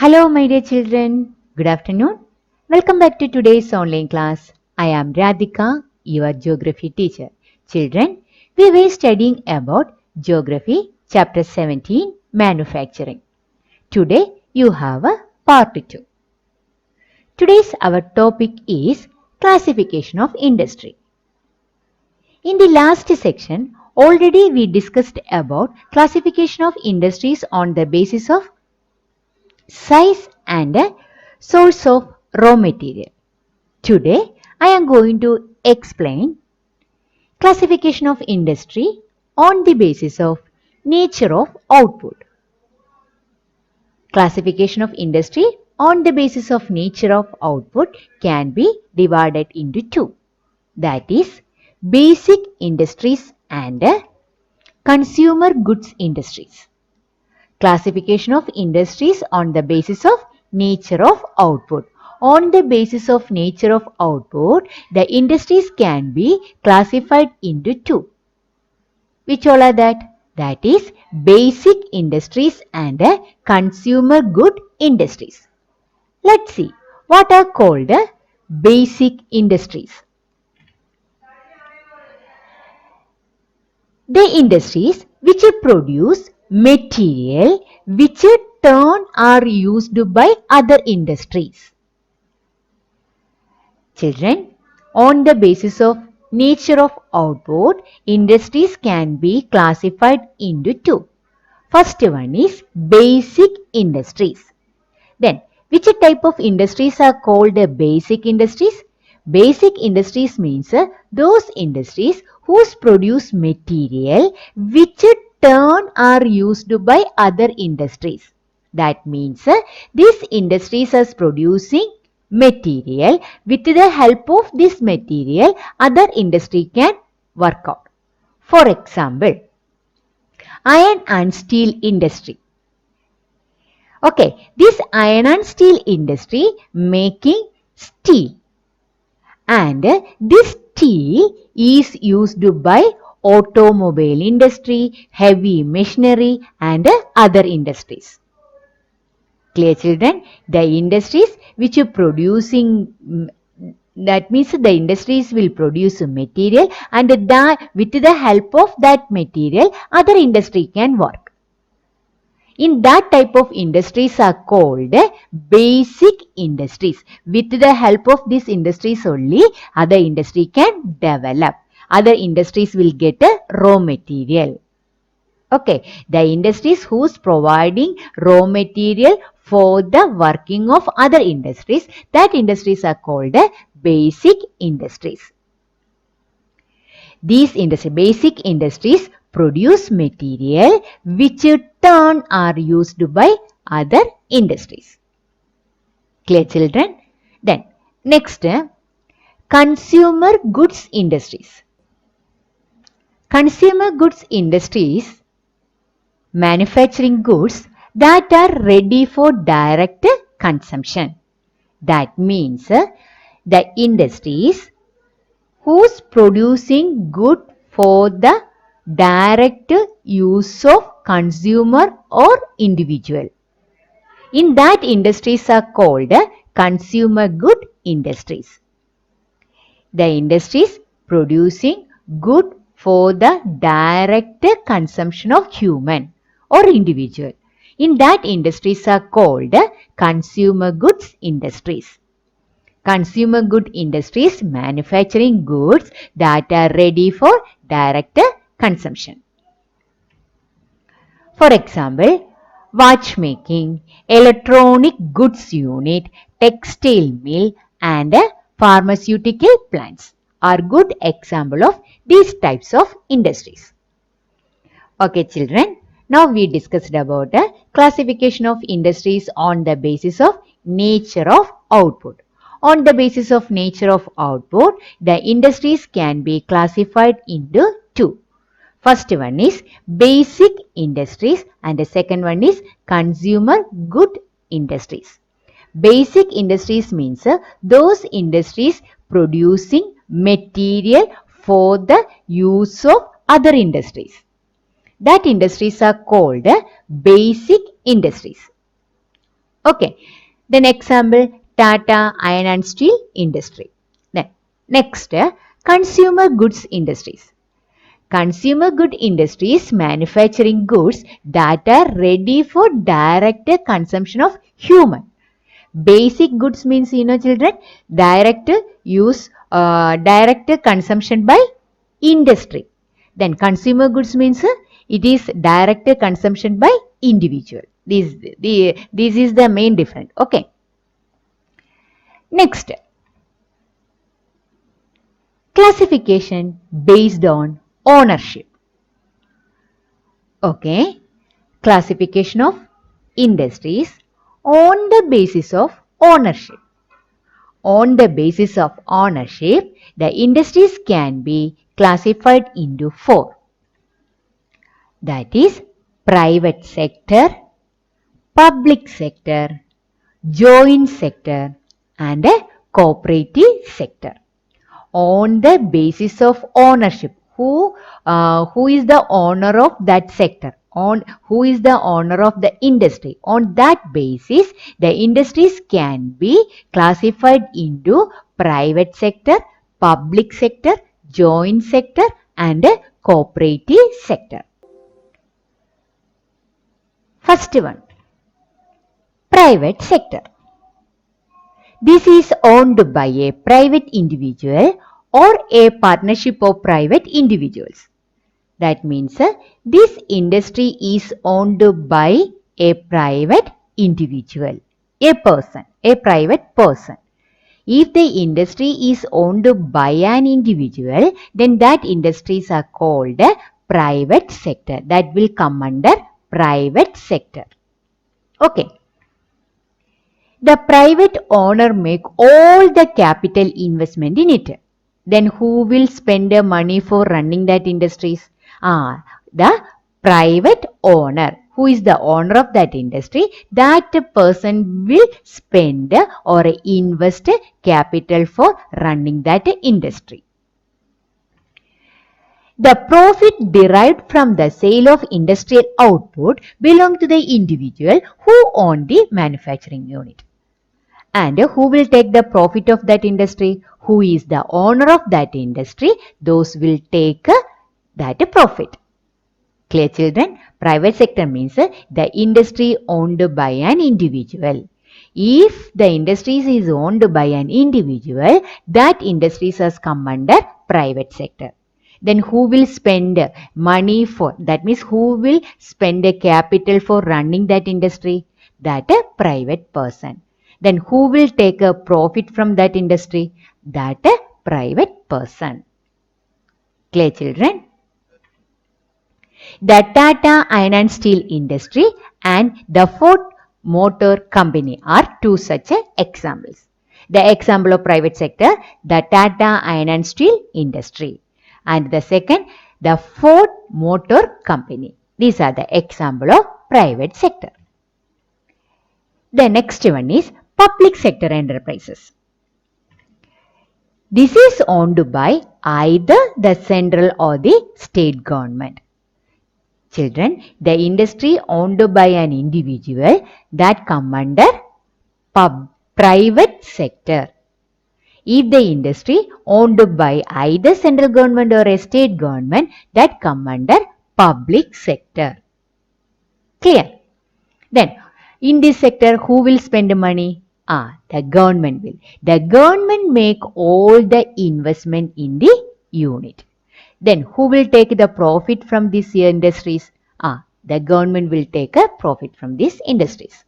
Hello, my dear children. Good afternoon. Welcome back to today's online class. I am Radhika, your geography teacher. Children, we were studying about geography, chapter 17, manufacturing. Today, you have a part 2. Today's our topic is classification of industry. In the last section, already we discussed about classification of industries on the basis of size and source of raw material. Today, I am going to explain classification of industry on the basis of nature of output. Classification of industry on the basis of nature of output can be divided into two. That is, basic industries and consumer goods industries. Classification of industries on the basis of nature of output. On the basis of nature of output, the industries can be classified into two. Which all are that? That is basic industries and consumer good industries. Let's see what are called basic industries. The industries which produce material which turn are used by other industries. Children, on the basis of nature of output, industries can be classified into two. First one is basic industries. Then, which type of industries are called basic industries? Basic industries means those industries whose produce material which turn are used by other industries. That means these industries are producing material. With the help of this material, other industry can work out. For example, iron and steel industry. Okay, this iron and steel industry making steel, and this steel is used by automobile industry, heavy machinery and other industries. Clear children? The industries which are producing, that means the industries will produce material, and with the help of that material other industry can work. In that type of industries are called basic industries. With the help of these industries only, other industry can develop. Other industries will get a raw material. Okay, the industries who's providing raw material for the working of other industries, that industries are called basic industries. These basic industries produce material which in turn are used by other industries. Clear children? Then next, consumer goods industries. Consumer goods industries manufacturing goods that are ready for direct consumption. That means the industries who's producing good for the direct use of consumer or individual. In that industries are called consumer good industries. The industries producing good for the direct consumption of human or individual. In that industries are called consumer goods industries. Consumer good industries manufacturing goods that are ready for direct consumption. For example, watchmaking, electronic goods unit, textile mill and pharmaceutical plants are good example of these types of industries. Okay children, now we discussed about the classification of industries on the basis of nature of output. On the basis of nature of output, the industries can be classified into two. First one is basic industries and the second one is consumer good industries. Basic industries means those industries producing material for the use of other industries. That industries are called basic industries. Okay. Then example, Tata Iron and Steel Industry. Then next, consumer goods industries. Consumer good industries manufacturing goods that are ready for direct consumption of human. Basic goods means, children, direct direct consumption by industry. Then consumer goods means it is direct consumption by individual. This is the main difference. Okay. Next, classification based on ownership. Okay. Classification of industries on the basis of ownership. On the basis of ownership, the industries can be classified into four. That is private sector, public sector, joint sector, and a cooperative sector. On the basis of ownership, who is the owner of that sector, who is the owner of the industry. On that basis, the industries can be classified into private sector, public sector, joint sector, and a cooperative sector. First one, private sector. This is owned by a private individual or a partnership of private individuals. That means this industry is owned by a private individual, a person, a private person. If the industry is owned by an individual, then that industries are called private sector. That will come under private sector. Okay. The private owner make all the capital investment in it. Then who will spend the money for running that industries? The private owner. Who is the owner of that industry? That person will spend or invest capital for running that industry. The profit derived from the sale of industrial output belong to the individual who own the manufacturing unit. And who will take the profit of that industry? Who is the owner of that industry? Those will take that profit. Clear, children? Private sector means the industry owned by an individual. If the industry is owned by an individual, that industry has come under private sector. Then who will spend money for, that means who will spend a capital for running that industry? That a private person. Then who will take a profit from that industry? That a private person. Clear, children? The Tata Iron and Steel Industry and the Ford Motor Company are two such examples. The example of private sector, the Tata Iron and Steel Industry. And the second, the Ford Motor Company. These are the example of private sector. The next one is public sector enterprises. This is owned by either the central or the state government. Children, the industry owned by an individual that come under private sector. If the industry owned by either central government or a state government, that come under public sector. Clear? Then, in this sector, who will spend money? The government will. The government make all the investment in the unit. Then who will take the profit from these industries? The government will take a profit from these industries.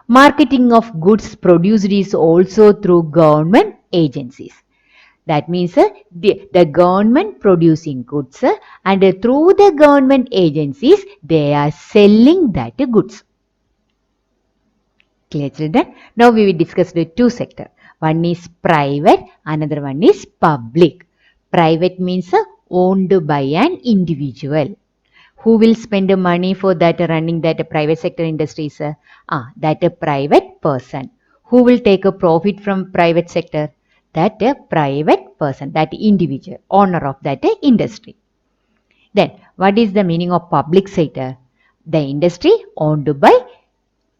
Marketing of goods produced is also through government agencies. That means the government producing goods and through the government agencies they are selling that goods. Clear, children? Now we will discuss the two sectors. One is private, another one is public. Private means owned by an individual. Who will spend money for that running that private sector industries? That a private person. Who will take a profit from private sector? That a private person, that individual, owner of that industry. Then, what is the meaning of public sector? The industry owned by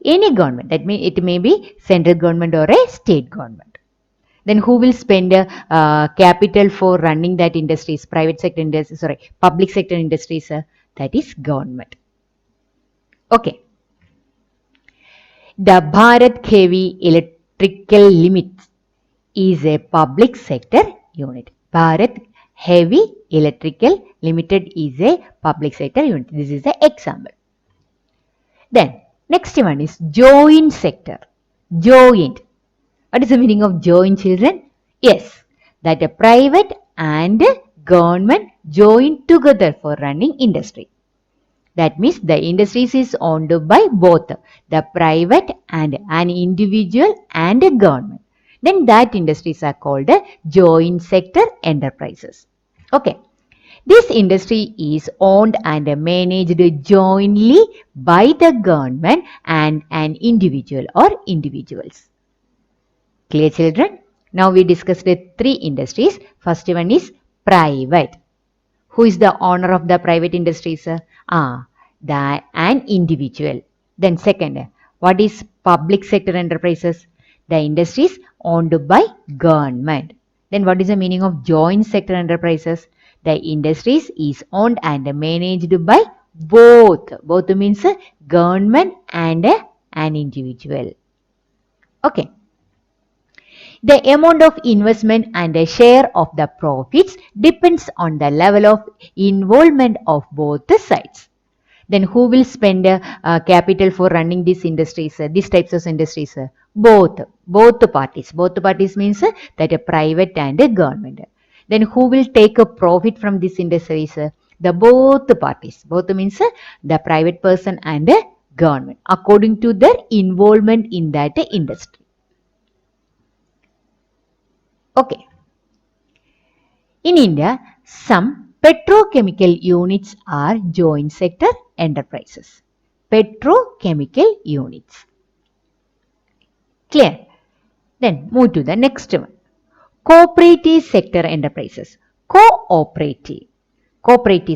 Any government, that means it may be central government or a state government. Then who will spend capital for running that industries? Private sector industries, sorry, public sector industries, that is government. Okay. The Bharat Heavy Electrical Limits is a public sector unit. Bharat Heavy Electrical Limited is a public sector unit. This is the example. Then next one is joint sector. Joint. What is the meaning of joint, children? Yes, that a private and government join together for running industry. That means the industries is owned by both the private and an individual and a government. Then that industries are called joint sector enterprises. Okay. This industry is owned and managed jointly by the government and an individual or individuals. Clear, children? Now we discussed the three industries. First one is private. Who is the owner of the private industries? An individual. Then second, what is public sector enterprises? The industries owned by government. Then what is the meaning of joint sector enterprises? The industries is owned and managed by both. Both means government and an individual. Okay. The amount of investment and a share of the profits depends on the level of involvement of both the sides. Then who will spend capital for running these industries, these types of industries? Both parties. Both parties means that a private and a government. Then who will take a profit from these industries? The both parties. Both means the private person and the government according to their involvement in that industry. Okay. In India, some petrochemical units are joint sector enterprises. Petrochemical units. Clear? Then move to the next one. Cooperative sector enterprises. Cooperative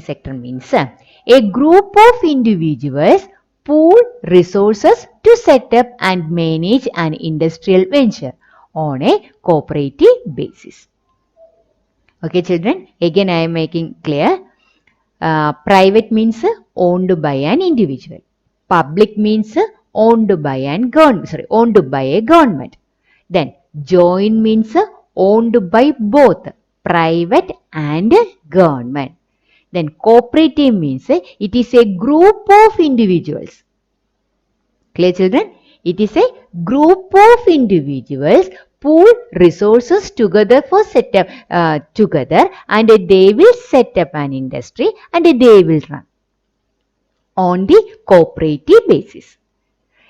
sector means a group of individuals pool resources to set up and manage an industrial venture on a cooperative basis. Okay, children, again I am making clear. Private means owned by an individual. Public means owned by a government. Then joint means owned by both private and government. Then cooperative means it is a group of individuals. Clear, children? It is a group of individuals pool resources together for together, and they will set up an industry and they will run on the cooperative basis.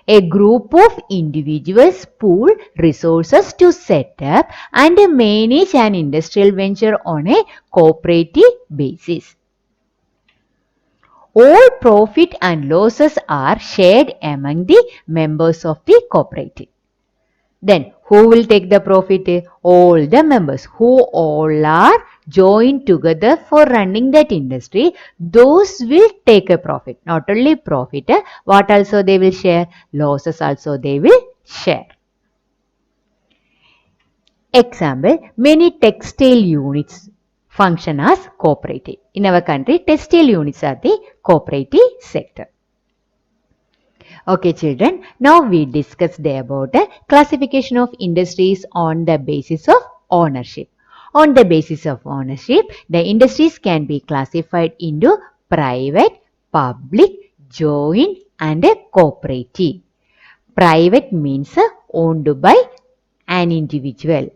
A group of individuals pool resources to set up and manage an industrial venture on a cooperative basis. All profit and losses are shared among the members of the cooperative. Then who will take the profit? All the members who all are joined together for running that industry. Those will take a profit. Not only profit, what also they will share? Losses also they will share. Example, many textile units function as cooperative. In our country, textile units are the cooperative sector. Okay, children, now we discussed about the classification of industries on the basis of ownership. On the basis of ownership, the industries can be classified into private, public, joint and cooperative. Private means owned by an individual.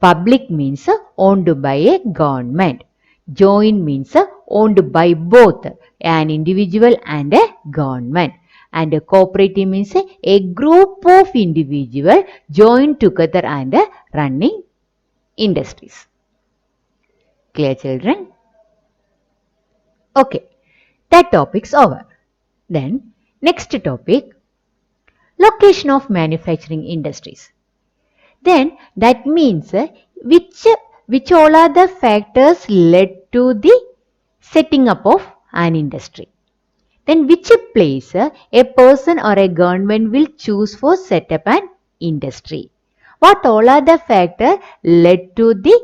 Public means owned by a government. Joint means owned by both an individual and a government. And a cooperative means a group of individuals joined together and running industries. Clear, children? Okay, that topic's over. Then next topic, location of manufacturing industries. Then that means which all are the factors led to the setting up of an industry. Then which place a person or a government will choose for set up an industry? What all are the factors led to the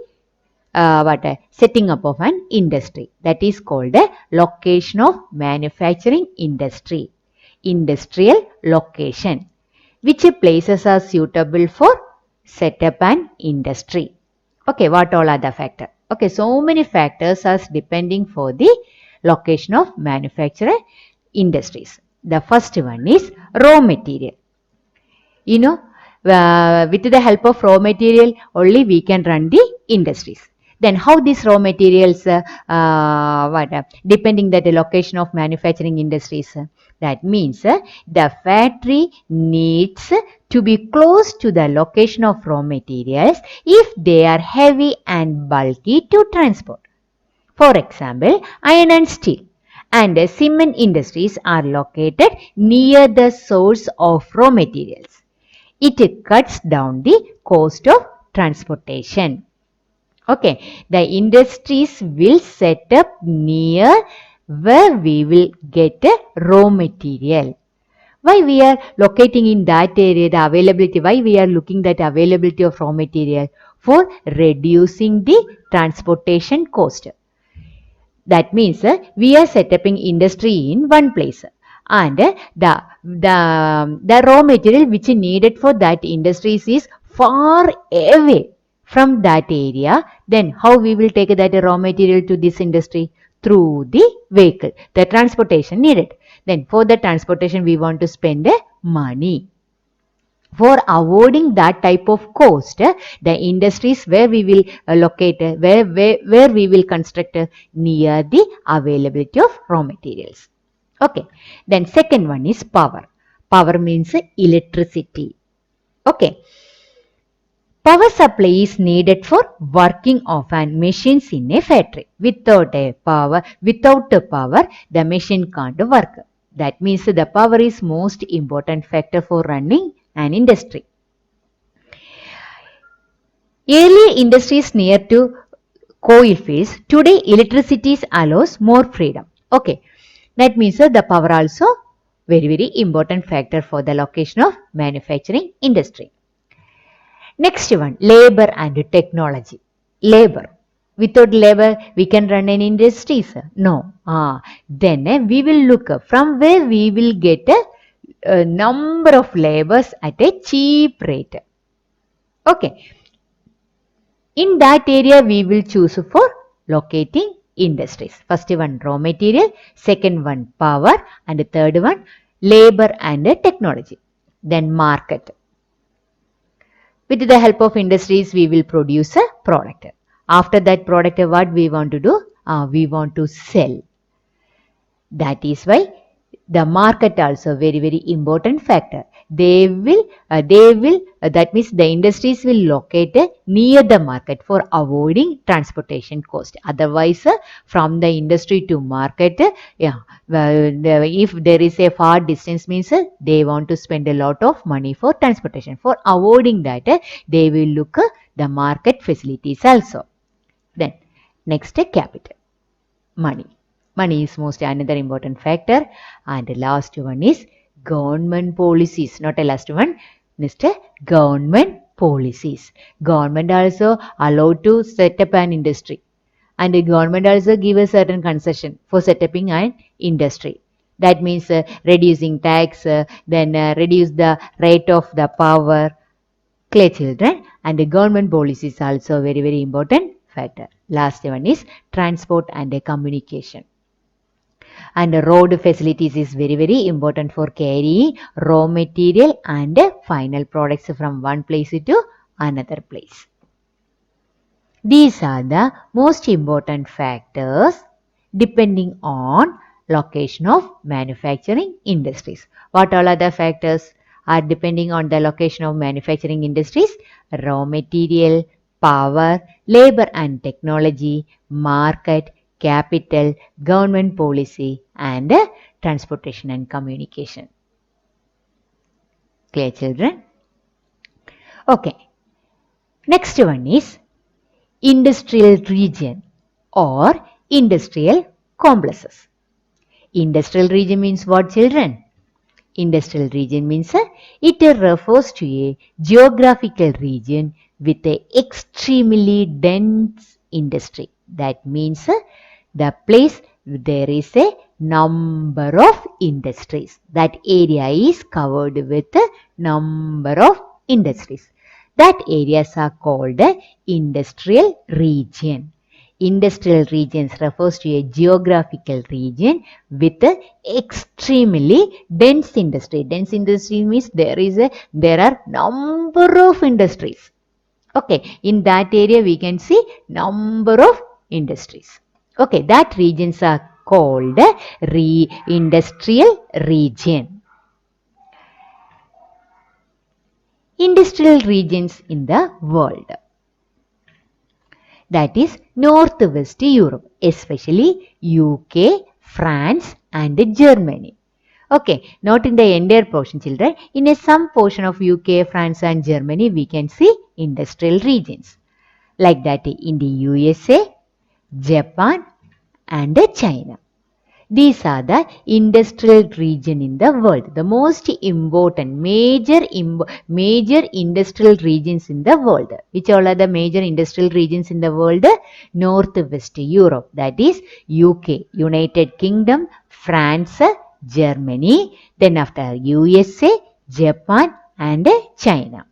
setting up of an industry? That is called a location of manufacturing industry. Industrial location. Which places are suitable for set up an industry? Okay, what all are the factors? Okay, so many factors are depending for the location of manufacturer industries. The first one is raw material. You know, with the help of raw material only we can run the industries. Then how these raw materials depending that the location of manufacturing industries, that means the factory needs to be close to the location of raw materials if they are heavy and bulky to transport. For example, iron and steel and cement industries are located near the source of raw materials. It cuts down the cost of transportation. Okay, the industries will set up near where we will get a raw material. Why we are locating in that area, the availability, why we are looking at availability of raw material? For reducing the transportation cost. That means we are setting industry in one place, and the raw material which is needed for that industries is far away from that area. Then how we will take that raw material to this industry? Through the vehicle, the transportation needed. Then for the transportation we want to spend money. For avoiding that type of cost, the industries where we will locate, where we will construct near the availability of raw materials. Okay. Then second one is power. Power means electricity. Okay. Power supply is needed for working of an machines in a factory. Without a power, the machine can't work. That means the power is most important factor for running an industry. Earlier industries near to coal fields, today electricity allows more freedom. Okay, that means the power also very important factor for the location of manufacturing industry. Next one, labor and technology. Labor. Without labor, we can run any industries? No. Then we will look from where we will get a number of labors at a cheap rate. Okay. In that area, we will choose for locating industries. First one, raw material. Second one, power. And third one, labor and technology. Then market. With the help of industries, we will produce a product. After that product, what we want to do? We want to sell. That is why the market also very important factor. That means the industries will locate near the market for avoiding transportation cost. Otherwise, from the industry to market, if there is a far distance, means they want to spend a lot of money for transportation. For avoiding that, they will look the market facilities also. Then next, capital, money. Money is most another important factor. And the last one is government policies. Not a last one, Mr. Government policies. Government also allowed to set up an industry. And the government also give a certain concession for setting an industry. That means reducing tax, then reduce the rate of the power. Clear, children? And the government policy is also very important factor. Last one is transport and communication. And road facilities is very important for carrying raw material and final products from one place to another place. These are the most important factors depending on location of manufacturing industries. What all other factors are depending on the location of manufacturing industries? Raw material, power, labor and technology, market, capital, government policy, and transportation and communication. Clear, children? Okay. Next one is industrial region or industrial complexes. Industrial region means what, children? Industrial region means it refers to a geographical region with a extremely dense industry. That means the place there is a number of industries. That area is covered with a number of industries. That areas are called industrial region. Industrial regions refers to a geographical region with a extremely dense industry. Dense industry means there are number of industries. Okay, in that area we can see number of industries. Okay, that regions are called industrial region. Industrial regions in the world. That is Northwest Europe, especially UK, France and Germany. Okay, not in the entire portion, children. In some portion of UK, France and Germany, we can see industrial regions. Like that in the USA, Japan and China. These are the industrial region in the world. The most important major industrial regions in the world. Which all are the major industrial regions in the world? Northwest Europe, that is UK, United Kingdom, France, Germany, then after USA, Japan and China.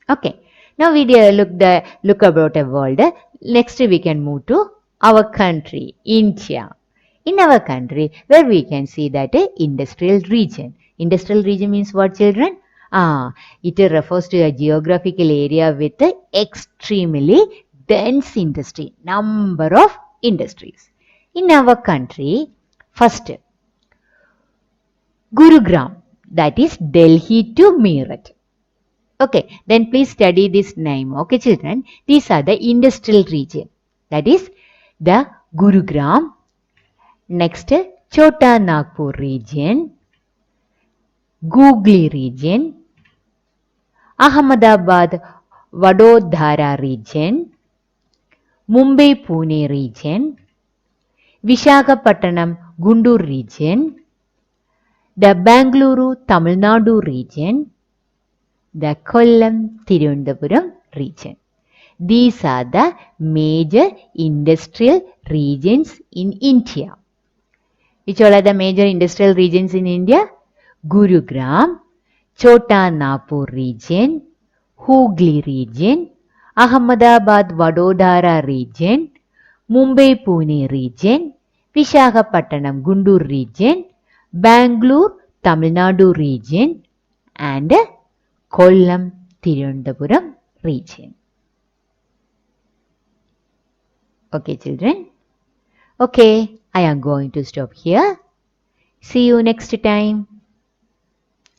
Okay. Now we look about a world. Next we can move to our country, India. In our country, where we can see that industrial region. Industrial region means what, children? It refers to a geographical area with extremely dense industry, number of industries. In our country, first, Gurugram, that is Delhi to Meerut. Okay, then please study this name. Okay, children, these are the industrial region. That is the Gurugram. Next, Chota Nagpur region, Hooghly region, Ahmedabad Vadodara region, Mumbai Pune region, Visakhapatnam Guntur region, the Bangalore Tamil Nadu region, the Kollam Tirunelveli region. These are the major industrial regions in India. Which all are the major industrial regions in India? Gurugram, Chota Nagpur region, Hooghly region, Ahmedabad Vadodara region, Mumbai Pune region, Visakhapatnam Guntur region, Bangalore Tamil Nadu region and Kollam Tirunelveli region. Okay, children. Okay, I am going to stop here. See you next time.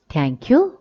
Thank you.